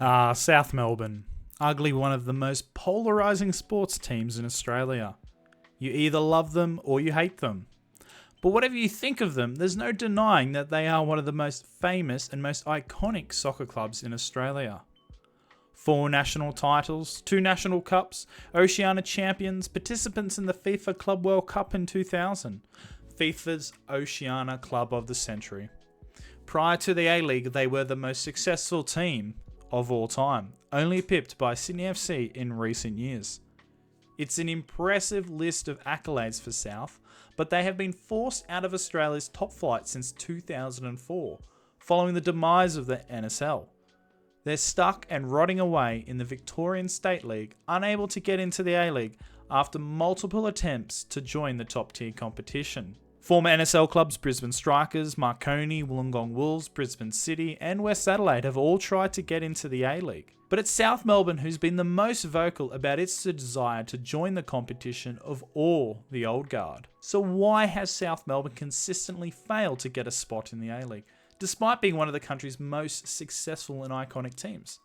South Melbourne. Arguably one of the most polarising sports teams in Australia. You either love them or you hate them. But whatever you think of them, there's no denying that they are one of the most famous and most iconic soccer clubs in Australia. 4 national titles, 2 national cups, Oceania champions, participants in the FIFA Club World Cup in 2000, FIFA's Oceania Club of the Century. Prior to the A-League, they were the most successful team of all time, only pipped by Sydney FC in recent years. It's an impressive list of accolades for South, but they have been forced out of Australia's top flight since 2004, following the demise of the NSL. They're stuck and rotting away in the Victorian State League, unable to get into the A-League after multiple attempts to join the top-tier competition. Former NSL clubs Brisbane Strikers, Marconi, Wollongong Wolves, Brisbane City and West Adelaide have all tried to get into the A-League. But it's South Melbourne who's been the most vocal about its desire to join the competition of all the old guard. So why has South Melbourne consistently failed to get a spot in the A-League, despite being one of the country's most successful and iconic teams?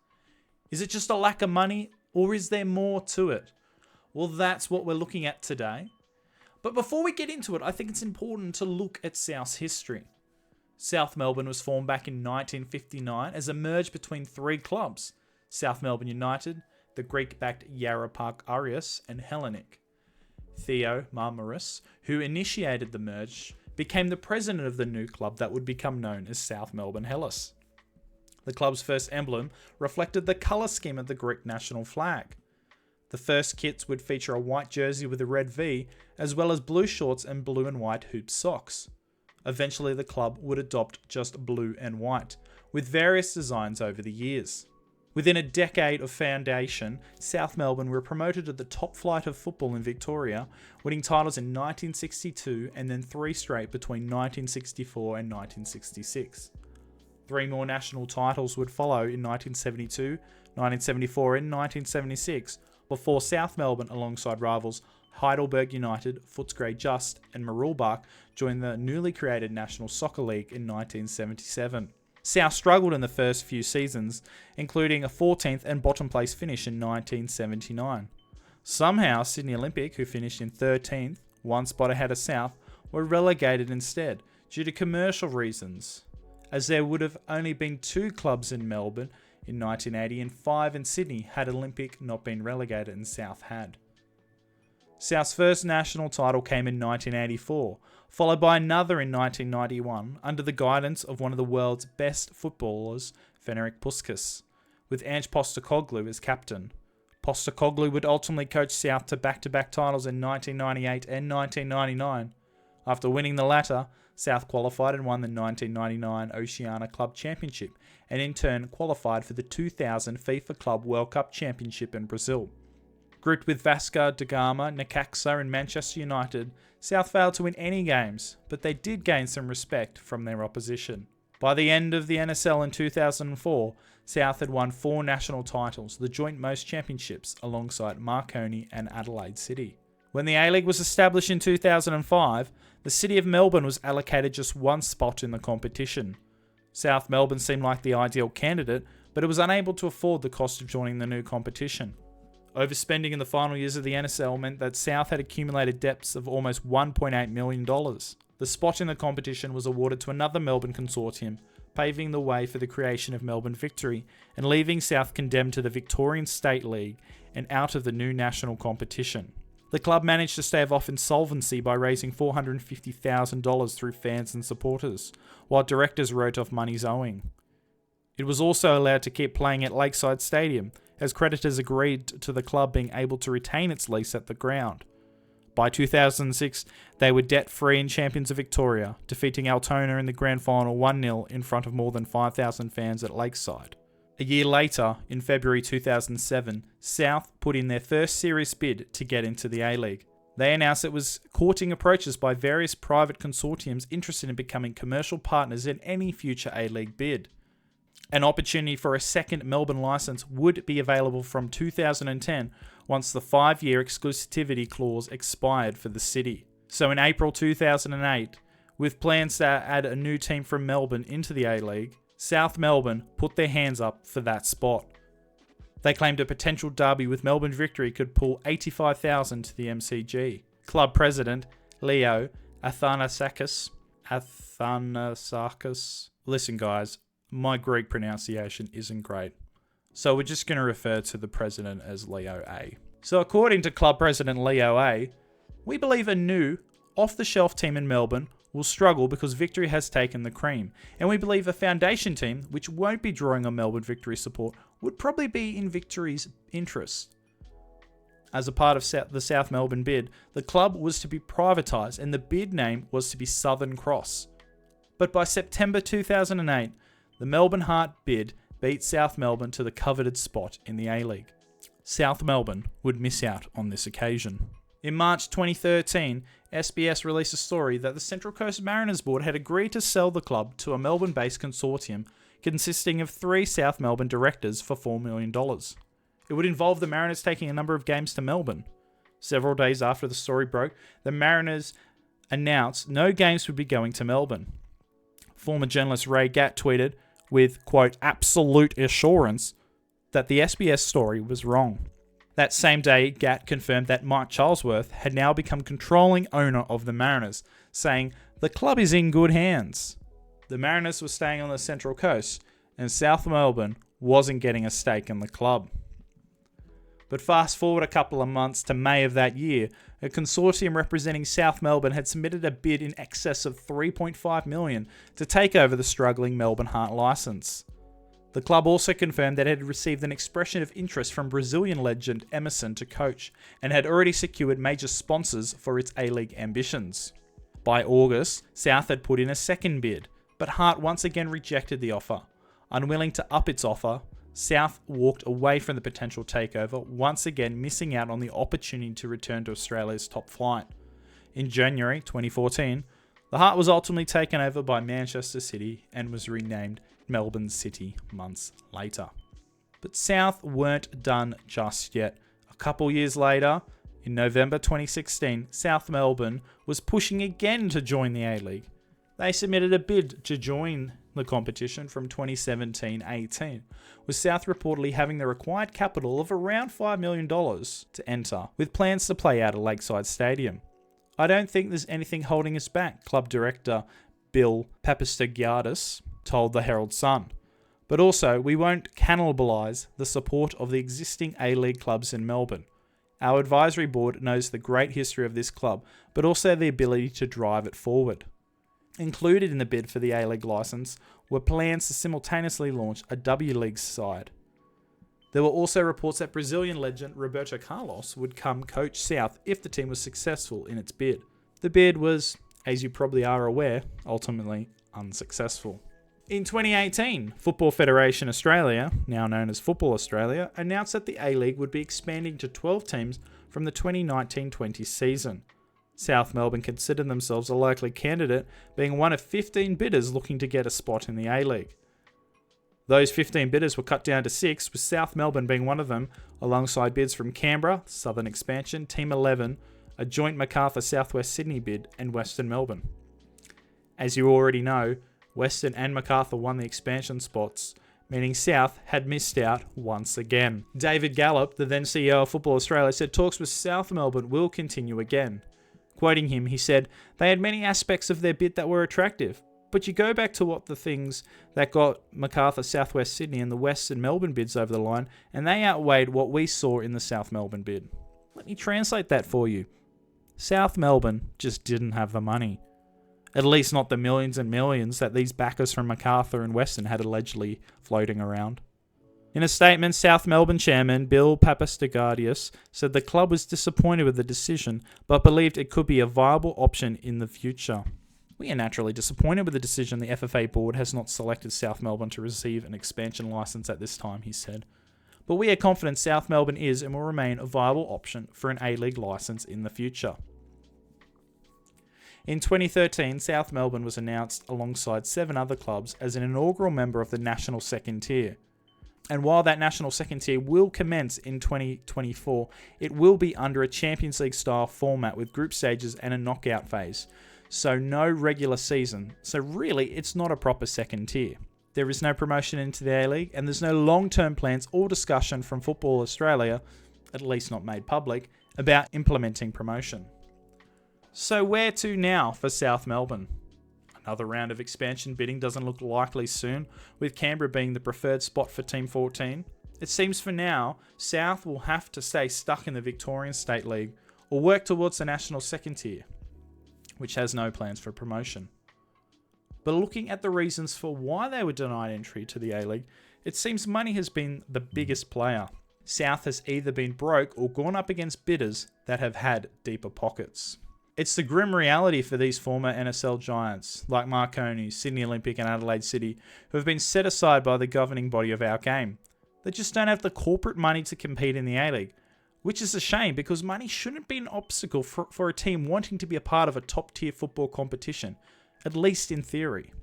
Is it just a lack of money, or is there more to it? Well, that's what we're looking at today. But before we get into it, I think it's important to look at South's history. South Melbourne was formed back in 1959 as a merge between 3 clubs: South Melbourne United, the Greek-backed Yarra Park Arius, and Hellenic. Theo Marmaris, who initiated the merge, became the president of the new club that would become known as South Melbourne Hellas. The club's first emblem reflected the colour scheme of the Greek national flag. The first kits would feature a white jersey with a red V, as well as blue shorts and blue and white hoop socks. Eventually the club would adopt just blue and white, with various designs over the years. Within a decade of foundation, South Melbourne were promoted to the top flight of football in Victoria, winning titles in 1962 and then 3 straight between 1964 and 1966. 3 more national titles would follow in 1972, 1974 and 1976, before South Melbourne, alongside rivals Heidelberg United, Footscray Just and Mooroolbark, joined the newly created National Soccer League in 1977. South struggled in the first few seasons, including a 14th and bottom place finish in 1979. Somehow, Sydney Olympic, who finished in 13th, 1 spot ahead of South, were relegated instead, due to commercial reasons, as there would have only been 2 clubs in Melbourne in 1980 and 5 in Sydney had Olympic not been relegated and South had. South's first national title came in 1984, followed by another in 1991 under the guidance of one of the world's best footballers, Ferenc Puskás, with Ange Postecoglou as captain. Postecoglou would ultimately coach South to back-to-back titles in 1998 and 1999. After winning the latter, South qualified and won the 1999 Oceania Club Championship, and in turn qualified for the 2000 FIFA Club World Cup Championship in Brazil. Grouped with Vasco da Gama, Necaxa and Manchester United, South failed to win any games, but they did gain some respect from their opposition. By the end of the NSL in 2004, South had won 4 national titles, the joint most championships, alongside Marconi and Adelaide City. When the A-League was established in 2005, the City of Melbourne was allocated just 1 spot in the competition. South Melbourne seemed like the ideal candidate, but it was unable to afford the cost of joining the new competition. Overspending in the final years of the NSL meant that South had accumulated debts of almost $1.8 million. The spot in the competition was awarded to another Melbourne consortium, paving the way for the creation of Melbourne Victory and leaving South condemned to the Victorian State League and out of the new national competition. The club managed to stave off insolvency by raising $450,000 through fans and supporters, while directors wrote off monies owing. It was also allowed to keep playing at Lakeside Stadium, as creditors agreed to the club being able to retain its lease at the ground. By 2006, they were debt-free and champions of Victoria, defeating Altona in the grand final 1-0 in front of more than 5,000 fans at Lakeside. A year later, in February 2007, South put in their first serious bid to get into the A-League. They announced it was courting approaches by various private consortiums interested in becoming commercial partners in any future A-League bid. An opportunity for a second Melbourne licence would be available from 2010 once the 5-year exclusivity clause expired for the city. So in April 2008, with plans to add a new team from Melbourne into the A-League, South Melbourne put their hands up for that spot. They claimed a potential derby with Melbourne Victory could pull 85,000 to the MCG. Club president Leo Athanasakis. Listen guys, my Greek pronunciation isn't great, so we're just going to refer to the president as Leo A. So according to club president Leo A, we believe a new, off-the-shelf team in Melbourne will struggle because Victory has taken the cream, and we believe a foundation team, which won't be drawing on Melbourne Victory support, would probably be in Victory's interest. As a part of the South Melbourne bid, the club was to be privatised and the bid name was to be Southern Cross. But by September 2008, the Melbourne Heart bid beat South Melbourne to the coveted spot in the A-League. South Melbourne would miss out on this occasion. In March 2013, SBS released a story that the Central Coast Mariners Board had agreed to sell the club to a Melbourne-based consortium consisting of 3 South Melbourne directors for $4 million. It would involve the Mariners taking a number of games to Melbourne. Several days after the story broke, the Mariners announced no games would be going to Melbourne. Former journalist Ray Gatt tweeted with, quote, absolute assurance that the SBS story was wrong. That same day, Gatt confirmed that Mike Charlesworth had now become controlling owner of the Mariners, saying, the club is in good hands. The Mariners were staying on the Central Coast, and South Melbourne wasn't getting a stake in the club. But fast forward a couple of months to May of that year, a consortium representing South Melbourne had submitted a bid in excess of $3.5 million to take over the struggling Melbourne Heart licence. The club also confirmed that it had received an expression of interest from Brazilian legend Emerson to coach, and had already secured major sponsors for its A-League ambitions. By August, South had put in a second bid, but Heart once again rejected the offer. Unwilling to up its offer, South walked away from the potential takeover, once again missing out on the opportunity to return to Australia's top flight. In January 2014, the Heart was ultimately taken over by Manchester City and was renamed Melbourne City months later. But South weren't done just yet. A couple years later, in November 2016, South Melbourne was pushing again to join the A-League. They submitted a bid to join the competition from 2017-18, with South reportedly having the required capital of around $5 million to enter, with plans to play out at Lakeside Stadium. I don't think there's anything holding us back, club director Bill Papastagiadis told the Herald Sun. But also, we won't cannibalise the support of the existing A-League clubs in Melbourne. Our advisory board knows the great history of this club, but also the ability to drive it forward. Included in the bid for the A-League licence were plans to simultaneously launch a W-League side. There were also reports that Brazilian legend Roberto Carlos would come coach South if the team was successful in its bid. The bid was, as you probably are aware, ultimately unsuccessful. In 2018, Football Federation Australia, now known as Football Australia, announced that the A-League would be expanding to 12 teams from the 2019-20 season. South Melbourne considered themselves a likely candidate, being one of 15 bidders looking to get a spot in the A-League. Those 15 bidders were cut down to 6, with South Melbourne being one of them, alongside bids from Canberra, Southern Expansion, Team 11, a joint Macarthur Southwest Sydney bid, and Western Melbourne. As you already know, Western and Macarthur won the expansion spots, meaning South had missed out once again. David Gallop, the then CEO of Football Australia, said talks with South Melbourne will continue again. Quoting him, he said, they had many aspects of their bid that were attractive, but you go back to what the things that got Macarthur Southwest Sydney and the Western Melbourne bids over the line, and they outweighed what we saw in the South Melbourne bid. Let me translate that for you. South Melbourne just didn't have the money. At least not the millions and millions that these backers from Macarthur and Western had allegedly floating around. In a statement, South Melbourne chairman Bill Papastagiadis said the club was disappointed with the decision, but believed it could be a viable option in the future. We are naturally disappointed with the decision the FFA board has not selected South Melbourne to receive an expansion licence at this time, he said. But we are confident South Melbourne is and will remain a viable option for an A-League licence in the future. In 2013, South Melbourne was announced alongside 7 other clubs as an inaugural member of the National Second Tier. And while that National Second Tier will commence in 2024, it will be under a Champions League style format with group stages and a knockout phase. So no regular season. So really, it's not a proper second tier. There is no promotion into the A-League, and there's no long-term plans or discussion from Football Australia, at least not made public, about implementing promotion. So where to now for South Melbourne? Another round of expansion bidding doesn't look likely soon, with Canberra being the preferred spot for Team 14. It seems for now, South will have to stay stuck in the Victorian State League or work towards the national second tier, which has no plans for promotion. But looking at the reasons for why they were denied entry to the A-League, it seems money has been the biggest player. South has either been broke or gone up against bidders that have had deeper pockets. It's the grim reality for these former NSL giants, like Marconi, Sydney Olympic and Adelaide City, who have been set aside by the governing body of our game. They just don't have the corporate money to compete in the A-League, which is a shame because money shouldn't be an obstacle for a team wanting to be a part of a top-tier football competition, at least in theory.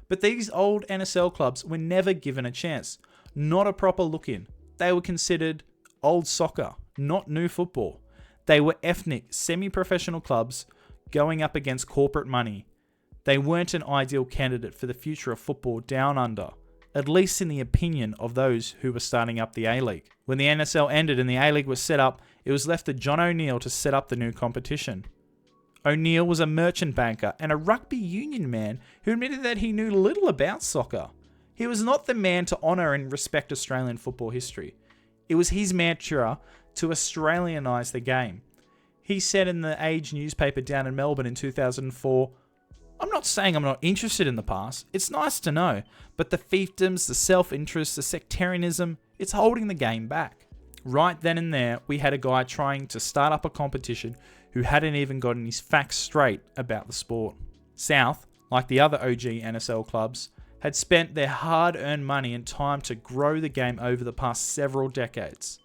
But these old NSL clubs were never given a chance, not a proper look-in. They were considered old soccer, not new football. They were ethnic, semi-professional clubs going up against corporate money. They weren't an ideal candidate for the future of football down under, at least in the opinion of those who were starting up the A-League. When the NSL ended and the A-League was set up, it was left to John O'Neill to set up the new competition. O'Neill was a merchant banker and a rugby union man who admitted that he knew little about soccer. He was not the man to honour and respect Australian football history. It was his mantra to Australianise the game. He said in the Age newspaper down in Melbourne in 2004, "I'm not saying I'm not interested in the past. It's nice to know. But the fiefdoms, the self-interest, the sectarianism, it's holding the game back." Right then and there, we had a guy trying to start up a competition who hadn't even gotten his facts straight about the sport. South, like the other OG NSL clubs, had spent their hard-earned money and time to grow the game over the past several decades.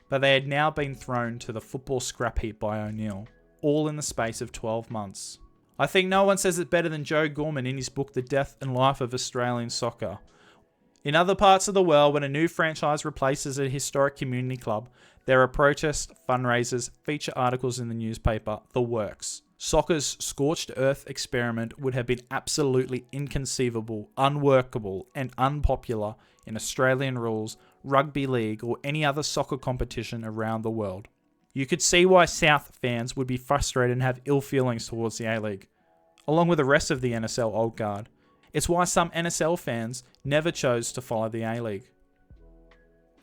But they had now been thrown to the football scrap heap by O'Neill, all in the space of 12 months. I think no one says it better than Joe Gorman in his book The Death and Life of Australian Soccer. In other parts of the world, when a new franchise replaces a historic community club, there are protests, fundraisers, feature articles in the newspaper, the works. Soccer's scorched earth experiment would have been absolutely inconceivable, unworkable, and unpopular in Australian rules, rugby league, or any other soccer competition around the world. You could see why South fans would be frustrated and have ill feelings towards the A-League, along with the rest of the NSL old guard. It's why some NSL fans never chose to follow the A-League.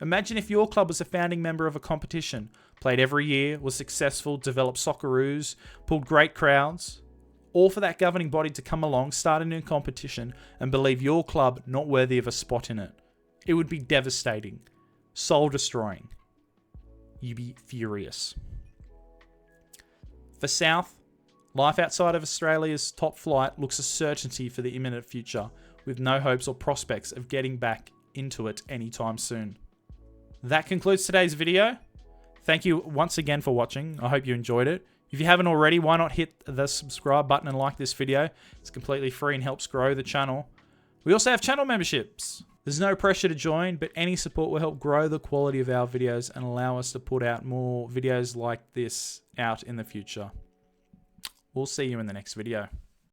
Imagine if your club was a founding member of a competition, played every year, was successful, developed Socceroos, pulled great crowds, all for that governing body to come along, start a new competition, and believe your club not worthy of a spot in it. It would be devastating, soul-destroying. You'd be furious. For South, life outside of Australia's top flight looks a certainty for the imminent future, with no hopes or prospects of getting back into it anytime soon. That concludes today's video. Thank you once again for watching. I hope you enjoyed it. If you haven't already, why not hit the subscribe button and like this video? It's completely free and helps grow the channel. We also have channel memberships. There's no pressure to join, but any support will help grow the quality of our videos and allow us to put out more videos like this out in the future. We'll see you in the next video.